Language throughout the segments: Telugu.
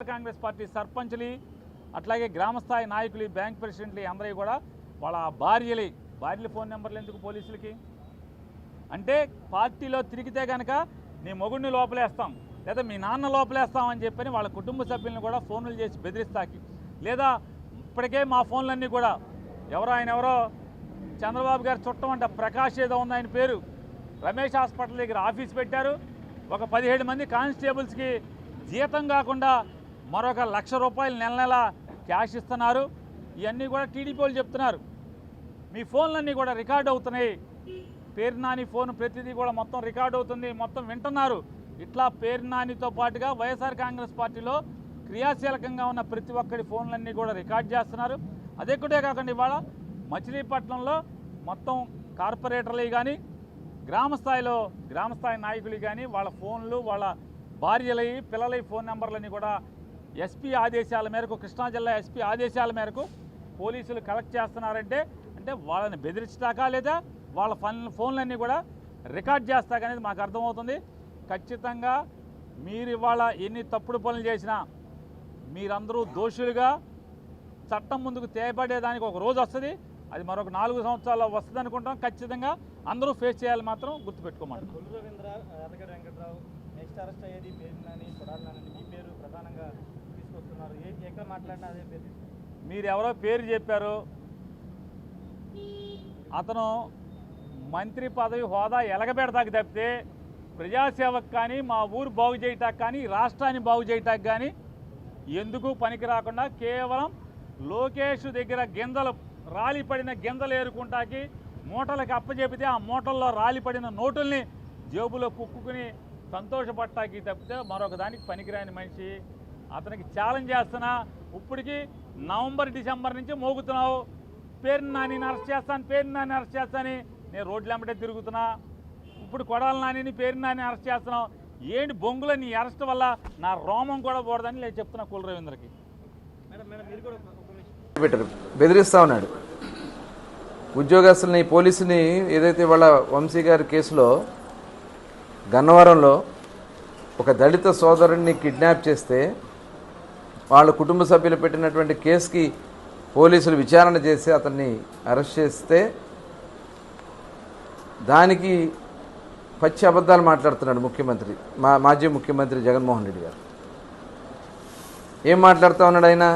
కాంగ్రెస్ పార్టీ సర్పంచ్లు అట్లాగే గ్రామస్థాయి నాయకులు బ్యాంక్ ప్రెసిడెంట్లు అందరూ కూడా వాళ్ళ భార్యల ఫోన్ నెంబర్లు ఎందుకు పోలీసులకి అంటే పార్టీలో తిరిగితే కనుక నీ మొగుడిని లోపలేస్తాం లేదా మీ నాన్న లోపలేస్తాం అని చెప్పని వాళ్ళ కుటుంబ సభ్యులను కూడా ఫోన్లు చేసి బెదిరిస్తాకి లేదా ఇప్పటికే మా ఫోన్లన్నీ కూడా ఎవరో చంద్రబాబు గారు చుట్టం అంట ప్రకాష్ ఏదో ఉంది ఆయన పేరు రమేష్ హాస్పిటల్ దగ్గర ఆఫీస్ పెట్టారు ఒక 17 మంది కానిస్టేబుల్స్కి జీతం కాకుండా మరొక ₹1,00,000 నెల నెల క్యాష్ ఇస్తున్నారు ఇవన్నీ కూడా టీడీపీ వాళ్ళు చెప్తున్నారు మీ ఫోన్లన్నీ కూడా రికార్డ్ అవుతున్నాయి పేరు నాని ఫోన్ ప్రతిదీ కూడా మొత్తం రికార్డ్ అవుతుంది మొత్తం వింటున్నారు ఇట్లా పేరు నానితో పాటుగా వైఎస్ఆర్ కాంగ్రెస్ పార్టీలో క్రియాశీలకంగా ఉన్న ప్రతి ఒక్కరి ఫోన్లన్నీ కూడా రికార్డ్ చేస్తున్నారు అదొక్కటే కాకుండా ఇవాళ మచిలీపట్నంలో మొత్తం కార్పొరేటర్లు కానీ గ్రామస్థాయి నాయకులు కానీ వాళ్ళ ఫోన్లు వాళ్ళ భార్యలవి పిల్లలవి ఫోన్ నెంబర్లని కూడా ఎస్పీ ఆదేశాల మేరకు కృష్ణా జిల్లా ఎస్పీ ఆదేశాల మేరకు పోలీసులు కలెక్ట్ చేస్తున్నారంటే అంటే వాళ్ళని బెదిరించడాకా లేదా వాళ్ళ ఫోన్లన్నీ కూడా రికార్డ్ చేస్తాకనేది మాకు అర్థమవుతుంది ఖచ్చితంగా మీరు ఇవాళ ఎన్ని తప్పుడు పనులు చేసినా మీరందరూ దోషులుగా చట్టం ముందుకు తేబడేదానికి ఒక రోజు వస్తుంది అది మరొక 4 సంవత్సరాల్లో వస్తుంది అనుకుంటాం ఖచ్చితంగా అందరూ ఫేస్ చేయాలి మాత్రం గుర్తుపెట్టుకోమంటారు కొల్లు రవీంద్ర యాదగిరి వెంకట్రావు నెక్స్ట్ అరెస్ట్ అయ్యేది పేరు నాని కొడాలని మీ పేరు ప్రధానంగా తీసుకొస్తున్నారు ఎక్కడ మాట్లాడినా అదే పేరు మీరు ఎవరో పేరు చెప్పారు అతను మంత్రి పదవి హోదా ఎలగబెడతాకి తప్పితే ప్రజాసేవకు కానీ మా ఊరు బాగు చేయటానికి కానీ రాష్ట్రాన్ని బాగు చేయటానికి కానీ ఎందుకు పనికి రాకుండా కేవలం లోకేష్ దగ్గర రాలిపడిన గింజలు ఏరుకుంటాకి మూటలకు అప్పచెపితే ఆ మూటల్లో రాలిపడిన నోటుల్ని జేబులో కుక్కుని సంతోషపడటానికి తప్పితే మరొక దానికి పనికిరాని మనిషి అతనికి ఛాలెంజ్ చేస్తున్నా ఇప్పటికి నవంబర్ డిసెంబర్ నుంచి మోగుతున్నావు పేరు నాని అరెస్ట్ చేస్తాను నేను రోడ్లు వెంబడే తిరుగుతున్నా ఇప్పుడు కొడాలి నానిని పేరు నాని అరెస్ట్ చేస్తున్నావు ఏంటి బొంగులో నీ అరెస్ట్ వల్ల నా రోమం కూడా పోడదని నేను చెప్తున్నా కుల రవీంద్రకి మీరు కూడా పెట్టారు బెదిరిస్తూ ఉన్నాడు ఉద్యోగస్తుల్ని పోలీసుని ఏదైతే వాళ్ళ వంశీ గారి కేసులో గన్నవరంలో ఒక దళిత సోదరుడిని కిడ్నాప్ చేస్తే వాళ్ళ కుటుంబ సభ్యులు పెట్టినటువంటి కేసుకి పోలీసులు విచారణ చేసి అతన్ని అరెస్ట్ చేస్తే దానికి పచ్చి అబద్ధాలు మాట్లాడుతున్నాడు ముఖ్యమంత్రి మాజీ ముఖ్యమంత్రి జగన్మోహన్ రెడ్డి గారు ఏం మాట్లాడుతూ ఉన్నాడు ఆయన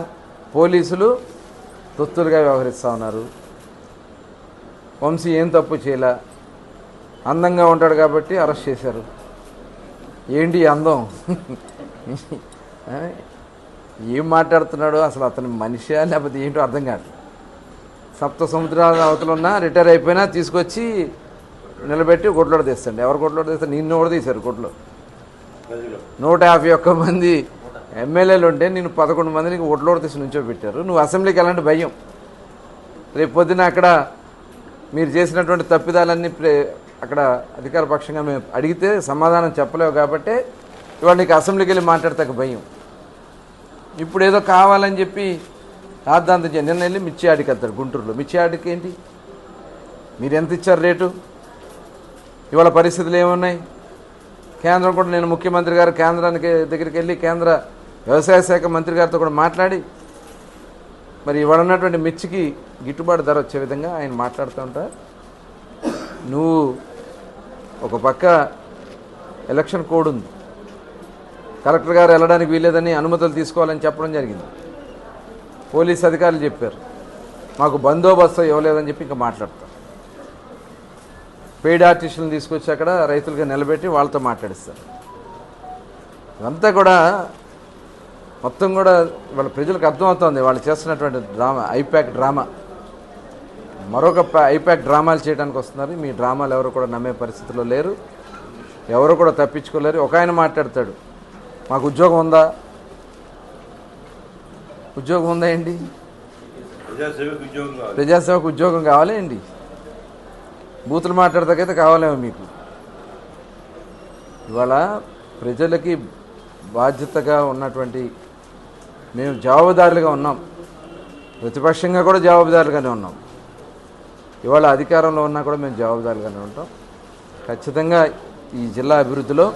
పోలీసులు తొత్తులుగా వ్యవహరిస్తూ ఉన్నారు వంశీ ఏం తప్పు చేయలే అందంగా ఉంటాడు కాబట్టి అరెస్ట్ చేశారు ఏంటి అందం ఏం మాట్లాడుతున్నాడు అసలు అతని మనిషి లేకపోతే ఏంటో అర్థం కాదు సప్త సముద్రాల అవతలున్నా రిటైర్ అయిపోయినా తీసుకొచ్చి నిలబెట్టి కొట్లోడు తీస్తాండి ఎవరు కొట్లోడు తీస్తారు నిన్ను కూడా తీశారు కొట్లో 151 మంది ఎమ్మెల్యేలు ఉంటే నేను 11 మందికి ఓట్లోడు తీసి నుంచో పెట్టారు నువ్వు అసెంబ్లీకి ఎలాంటి భయం రేపు పొద్దున అక్కడ మీరు చేసినటువంటి తప్పిదాలన్నీ అక్కడ అధికార పక్షంగా మేము అడిగితే సమాధానం చెప్పలేవు కాబట్టి ఇవాళ నీకు అసెంబ్లీకి వెళ్ళి మాట్లాడతాక భయం ఇప్పుడు ఏదో కావాలని చెప్పి రాద్దాంతం నిన్న వెళ్ళి మిర్చి ఆడికి వెళ్తాడు గుంటూరులో మిర్చి ఆడికి ఏంటి మీరు ఎంత ఇచ్చారు రేటు ఇవాళ పరిస్థితులు ఏమున్నాయి కేంద్రం కూడా నేను ముఖ్యమంత్రి గారు కేంద్రానికి దగ్గరికి వెళ్ళి కేంద్ర వ్యవసాయ శాఖ మంత్రి గారితో కూడా మాట్లాడి మరి ఇవాళ ఉన్నటువంటి మిర్చికి గిట్టుబాటు ధర వచ్చే విధంగా ఆయన మాట్లాడుతూ ఉంటారు నువ్వు ఒక పక్క ఎలక్షన్ కోడ్ ఉంది కలెక్టర్ గారు వెళ్ళడానికి వీలేదని అనుమతులు తీసుకోవాలని చెప్పడం జరిగింది పోలీస్ అధికారులు చెప్పారు మాకు బందోబస్తు ఇవ్వలేదని చెప్పి ఇంకా మాట్లాడతారు పెయిడ్ ఆర్టిస్టులను తీసుకొచ్చి అక్కడ రైతులుగా నిలబెట్టి వాళ్ళతో మాట్లాడిస్తారు ఇదంతా కూడా మొత్తం కూడా వాళ్ళ ప్రజలకు అర్థమవుతుంది వాళ్ళు చేస్తున్నటువంటి ఐపాక్ డ్రామా మరొక ఐపాక్ డ్రామాలు చేయడానికి వస్తున్నారు మీ డ్రామాలు ఎవరు కూడా నమ్మే పరిస్థితిలో లేరు ఎవరు కూడా తప్పించుకోలేరు ఒక ఆయన మాట్లాడతాడు మాకు ఉద్యోగం ఉందా ఏంటి ప్రజాసేవకు ఉద్యోగం కావాలి ఏంటి బూతులు మాట్లాడతాకైతే కావాలేమో మీకు ఇవాళ ప్రజలకి బాధ్యతగా ఉన్నటువంటి మేము జవాబుదారులుగా ఉన్నాం ప్రతిపక్షంగా కూడా జవాబుదారులుగానే ఉన్నాం ఇవాళ అధికారంలో ఉన్నా కూడా మేము జవాబుదారులుగానే ఉంటాం ఖచ్చితంగా ఈ జిల్లా అభివృద్ధిలో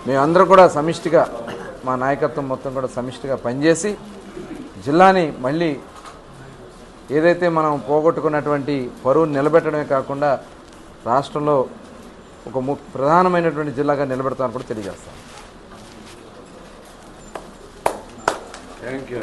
మేమందరం కూడా సమిష్టిగా మా నాయకత్వం మొత్తం కూడా సమిష్టిగా పనిచేసి జిల్లాని మళ్ళీ ఏదైతే మనం పోగొట్టుకున్నటువంటి పరువును నిలబెట్టడమే కాకుండా రాష్ట్రంలో ఒక ప్రధానమైనటువంటి జిల్లాగా నిలబెడతామని కూడా తెలియజేస్తాం. Thank you.